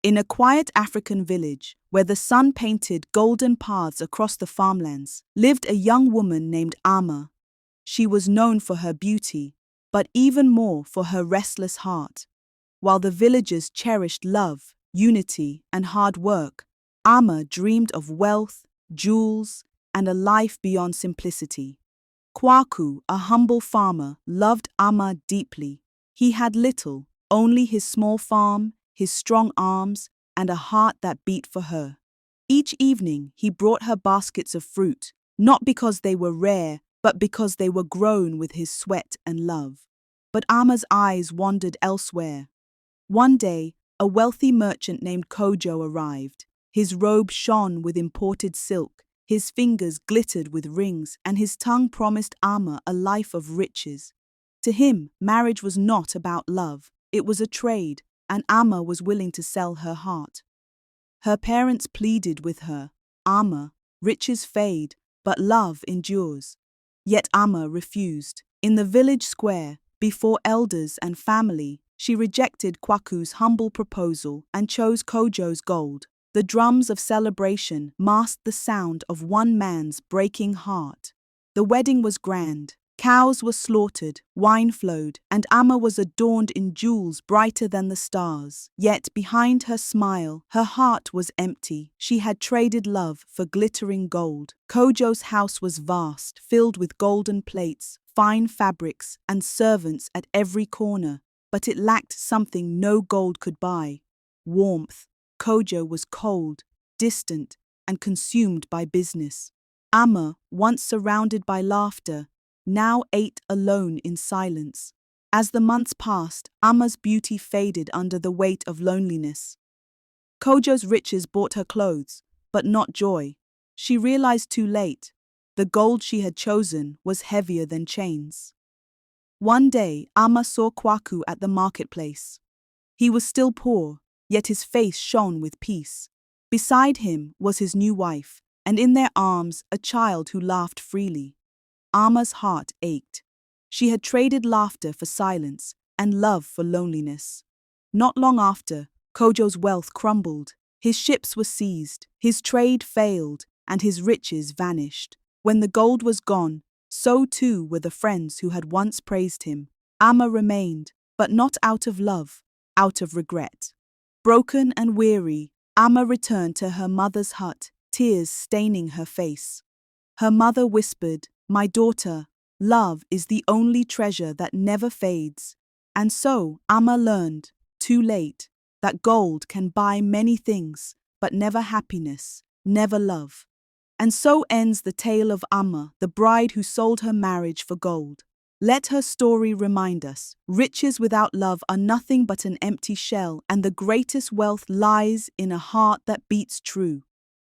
In a quiet African village, where the sun painted golden paths across the farmlands, lived a young woman named Amma. She was known for her beauty, but even more for her restless heart. While the villagers cherished love, unity, and hard work, Amma dreamed of wealth, jewels, and a life beyond simplicity. Kwaku, a humble farmer, loved Amma deeply. He had little, only his small farm, his strong arms, and a heart that beat for her. Each evening he brought her baskets of fruit, not because they were rare, but because they were grown with his sweat and love. But Amma's eyes wandered elsewhere. One day, a wealthy merchant named Kojo arrived. His robe shone with imported silk, his fingers glittered with rings, and his tongue promised Amma a life of riches. To him, marriage was not about love, it was a trade, and Amma was willing to sell her heart. Her parents pleaded with her, "Amma, riches fade, but love endures." Yet Amma refused. In the village square, before elders and family, she rejected Kwaku's humble proposal and chose Kojo's gold. The drums of celebration masked the sound of one man's breaking heart. The wedding was grand. Cows were slaughtered, wine flowed, and Amma was adorned in jewels brighter than the stars. Yet behind her smile, her heart was empty. She had traded love for glittering gold. Kojo's house was vast, filled with golden plates, fine fabrics, and servants at every corner, but it lacked something no gold could buy: warmth. Kojo was cold, distant, and consumed by business. Amma, once surrounded by laughter, now ate alone in silence. As the months passed, Amma's beauty faded under the weight of loneliness. Kojo's riches bought her clothes, but not joy. She realized too late, the gold she had chosen was heavier than chains. One day, Amma saw Kwaku at the marketplace. He was still poor, yet his face shone with peace. Beside him was his new wife, and in their arms a child who laughed freely. Amma's heart ached. She had traded laughter for silence and love for loneliness. Not long after, Kojo's wealth crumbled. His ships were seized, his trade failed, and his riches vanished. When the gold was gone, so too were the friends who had once praised him. Amma remained, but not out of love, out of regret. Broken and weary, Amma returned to her mother's hut, tears staining her face. Her mother whispered, "My daughter, love is the only treasure that never fades." And so Amma learned, too late, that gold can buy many things, but never happiness, never love. And so ends the tale of Amma, the bride who sold her marriage for gold. Let her story remind us, riches without love are nothing but an empty shell, and the greatest wealth lies in a heart that beats true.